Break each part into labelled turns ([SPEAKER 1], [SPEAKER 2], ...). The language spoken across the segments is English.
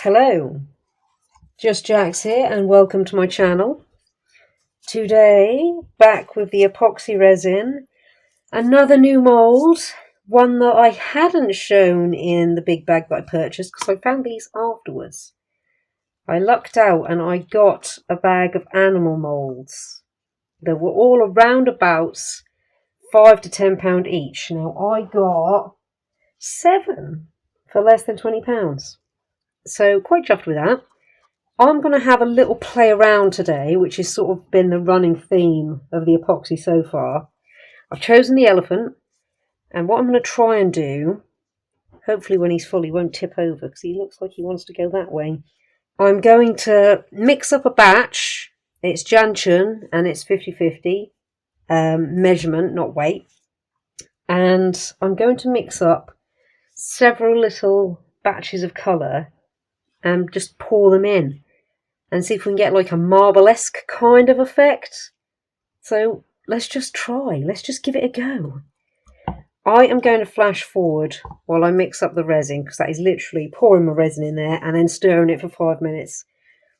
[SPEAKER 1] Hello, Just Jax here and welcome to my channel. Today, back with the epoxy resin, another new mould, one that I hadn't shown in the big bag that I purchased because I found these afterwards. I lucked out and I got a bag of animal moulds. They were all around about £5 to £10 each. Now I got 7 for less than £20. So quite chuffed with that. I'm going to have a little play around today, which has sort of been the running theme of the epoxy so far. I've chosen the elephant, and what I'm going to try and do, hopefully when he's full he won't tip over because he looks like he wants to go that way. I'm going to mix up a batch. It's Janchen and it's 50-50 measurement, not weight. And I'm going to mix up several little batches of colour and just pour them in and see if we can get like a marble-esque kind of effect. So let's just try. Let's just give it a go. I am going to flash forward while I mix up the resin, because that is literally pouring my resin in there and then stirring it for 5 minutes.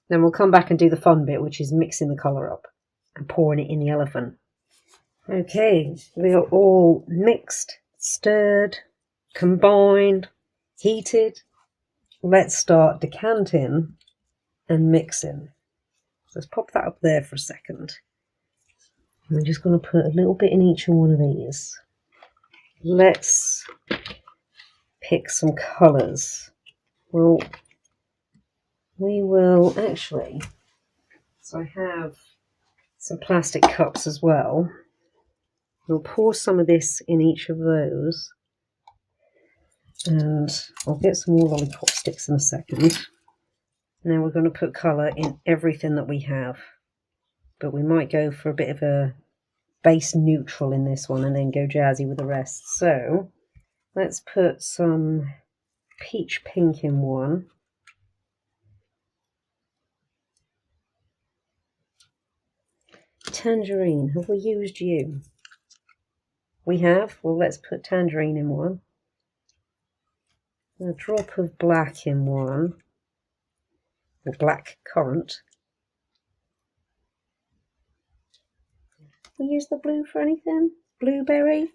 [SPEAKER 1] Then we'll come back and do the fun bit, which is mixing the colour up and pouring it in the elephant. Okay, we are all mixed, stirred, combined, heated. Let's start decanting and mixing. So let's pop that up there for a second. I'm just going to put a little bit in each one of these. Let's pick some colours. Well, we will actually, so I have some plastic cups as well. We'll pour some of this in each of those. And I'll get some more lollipop sticks in a second. Now we're going to put colour in everything that we have. But we might go for a bit of a base neutral in this one and then go jazzy with the rest. So let's put some peach pink in one. Tangerine, have we used you? We have. Well, let's put tangerine in one. A drop of black in one. Or black currant. We use the blue for anything? Blueberry?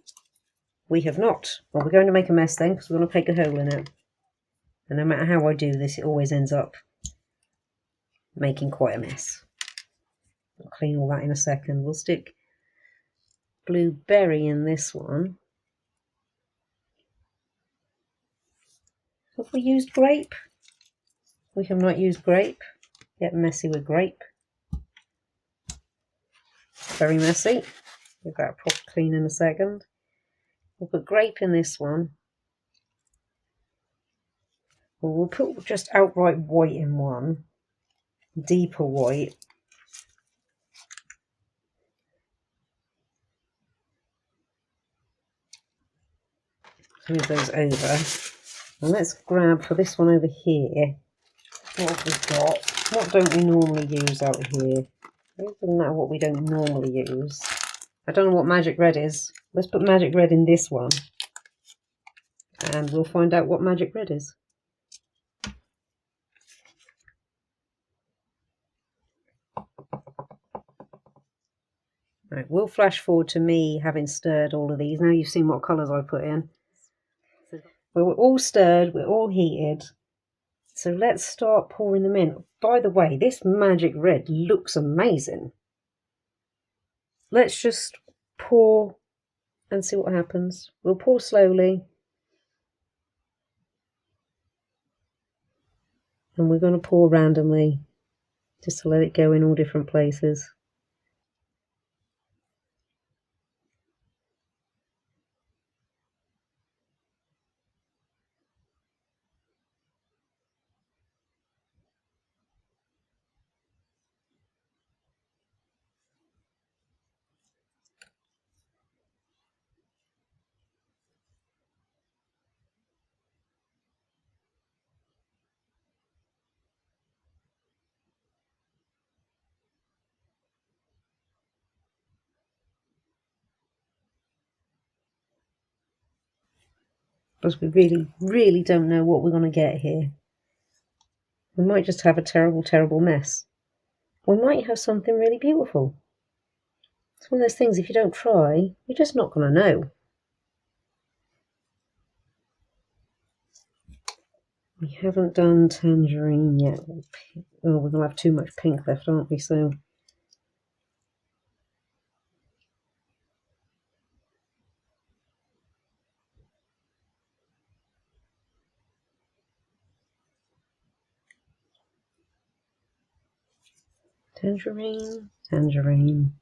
[SPEAKER 1] We have not. Well, we're going to make a mess then, because we're going to poke a hole in it. And no matter how I do this, it always ends up making quite a mess. I'll clean all that in a second. We'll stick blueberry in this one. Have we used grape? We have not used grape. Get messy with grape. Very messy. Give that a proper clean in a second. We'll put grape in this one. We'll put just outright white in one. Deeper white. Move those over. And let's grab for this one over here. What have we got? What don't we normally use out here? It doesn't matter what we don't normally use. I don't know what magic red is. Let's put magic red in this one. And we'll find out what magic red is. Right, we'll flash forward to me having stirred all of these. Now you've seen what colours I put in. Well, we're all stirred, we're all heated. So let's start pouring them in. By the way, this magic red looks amazing. Let's just pour and see what happens. We'll pour slowly. And we're going to pour randomly, just to let it go in all different places. Because we really don't know what we're going to get here. We might just have a terrible, terrible mess. We might have something really beautiful. It's one of those things, if you don't try, you're just not going to know. We haven't done tangerine yet. Oh, we're going to have too much pink left, aren't we? So tangerine, tangerine.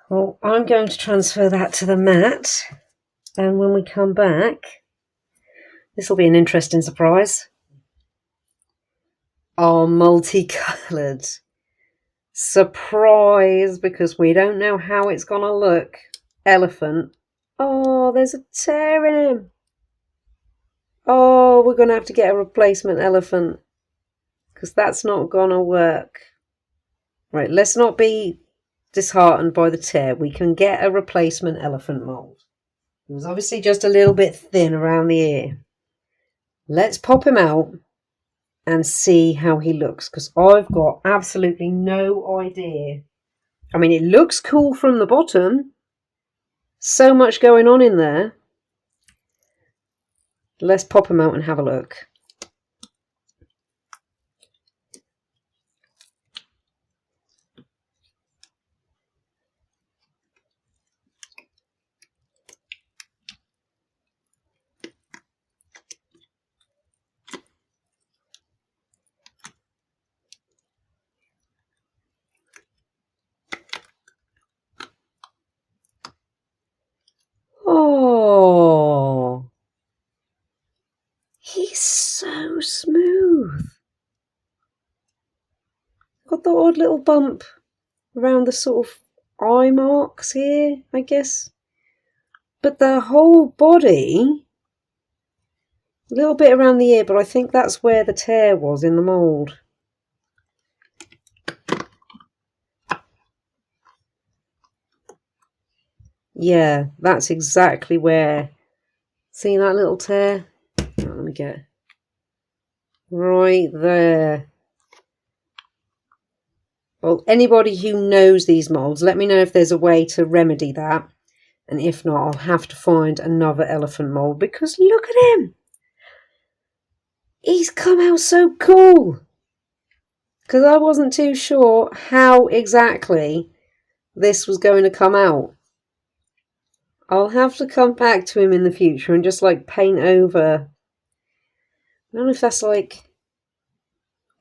[SPEAKER 1] Well, I'm going to transfer that to the mat, and when we come back, this will be an interesting surprise. Our multicoloured surprise, because we don't know how it's going to look. Elephant. Oh, there's a tear in him. Oh, we're going to have to get a replacement elephant, because that's not going to work. Right, let's not be disheartened by the tear. We can get a replacement elephant mould. It was obviously just a little bit thin around the ear. Let's pop him out and see how he looks, because I've got absolutely no idea. I mean, it looks cool from the bottom. So much going on in there. Let's pop him out and have a look. Oh, he's so smooth. Got the odd little bump around the sort of eye marks here, I guess. But the whole body, a little bit around the ear, but I think that's where the tear was in the mould. Yeah, that's exactly where. See that little tear? Oh, let me get right there. Well, anybody who knows these moulds, let me know if there's a way to remedy that. And if not, I'll have to find another elephant mould, because look at him. He's come out so cool. Because I wasn't too sure how exactly this was going to come out. I'll have to come back to him in the future and just like paint over. I don't know if that's like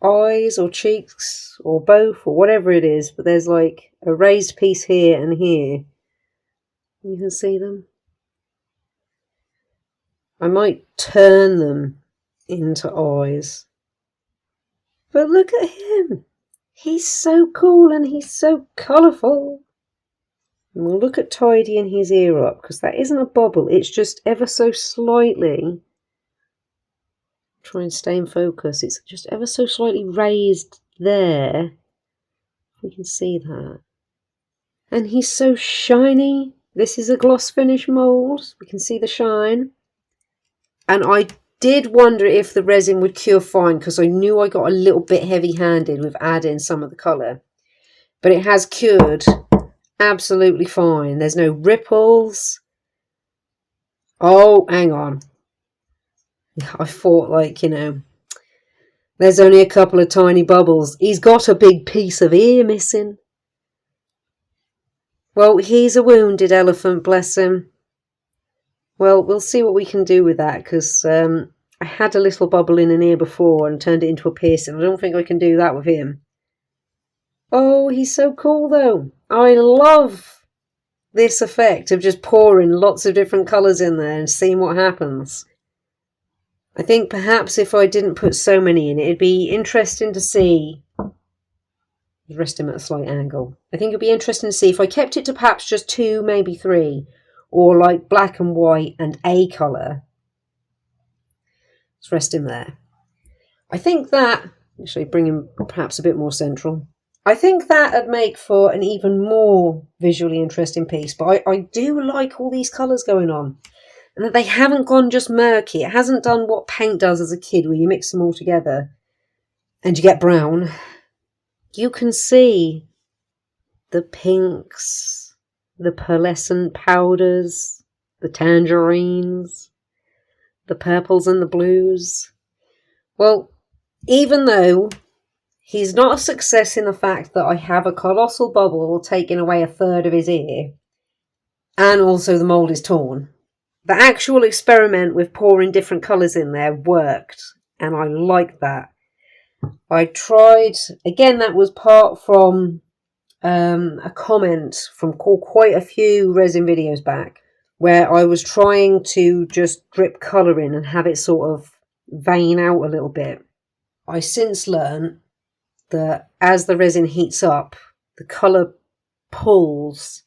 [SPEAKER 1] eyes or cheeks or both or whatever it is, but there's like a raised piece here and here. You can see them. I might turn them into eyes. But look at him. He's so cool and he's so colourful. And we'll look at tidying his ear up, because that isn't a bobble, it's just ever so slightly. Try and stay in focus. It's just ever so slightly raised there. We can see that. And he's so shiny. This is a gloss finish mould. We can see the shine. And I did wonder if the resin would cure fine, because I knew I got a little bit heavy-handed with adding some of the colour. But it has cured absolutely fine. There's no ripples. Oh, hang on. I thought, like, you know, there's only a couple of tiny bubbles. He's got a big piece of ear missing. Well, he's a wounded elephant, bless him. Well, we'll see what we can do with that, because I had a little bubble in an ear before and turned it into a piercing. I don't think I can do that with him. Oh, he's so cool, though. I love this effect of just pouring lots of different colours in there and seeing what happens. I think perhaps if I didn't put so many in, it'd be interesting to see. Rest him at a slight angle. I think it'd be interesting to see if I kept it to perhaps just 2, maybe 3, or like black and white and a colour. Let's rest him there. I think that, actually bring him perhaps a bit more central. I think that'd make for an even more visually interesting piece, but I do like all these colours going on. And that they haven't gone just murky. It hasn't done what paint does as a kid, where you mix them all together and you get brown. You can see the pinks, the pearlescent powders, the tangerines, the purples and the blues. Well, even though he's not a success in the fact that I have a colossal bubble taking away 1/3 of his ear, and also the mould is torn, the actual experiment with pouring different colours in there worked, and I like that. I tried, again, that was part from a comment from quite a few resin videos back, where I was trying to just drip colour in and have it sort of vein out a little bit. I since learned that as the resin heats up, the colour pulls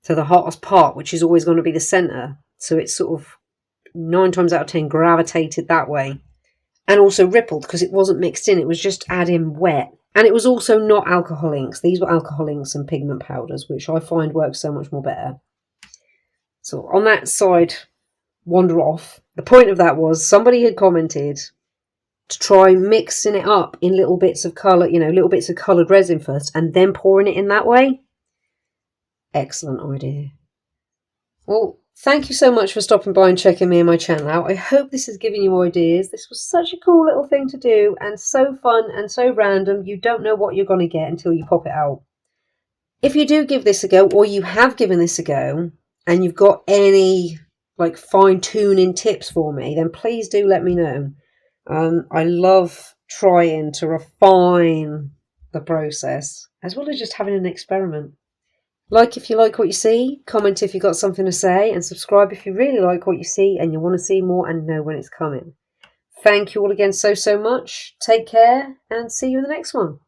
[SPEAKER 1] to the hottest part, which is always going to be the centre. So it's sort of 9 times out of 10 gravitated that way. And also rippled, because it wasn't mixed in, it was just adding wet. And it was also not alcohol inks. These were alcohol inks and pigment powders, which I find work so much more better. So on that side, wander off. The point of that was somebody had commented to try mixing it up in little bits of colour, you know, little bits of coloured resin first, and then pouring it in that way. Excellent idea. Well, thank you so much for stopping by and checking me and my channel out. I hope this has given you ideas. This was such a cool little thing to do, and so fun and so random. You don't know what you're going to get until you pop it out. If you do give this a go, or you have given this a go, and you've got any like fine-tuning tips for me, then please do let me know. I love trying to refine the process, as well as just having an experiment. Like if you like what you see, comment if you've got something to say, and subscribe if you really like what you see and you want to see more and know when it's coming. Thank you all again so much. Take care and see you in the next one.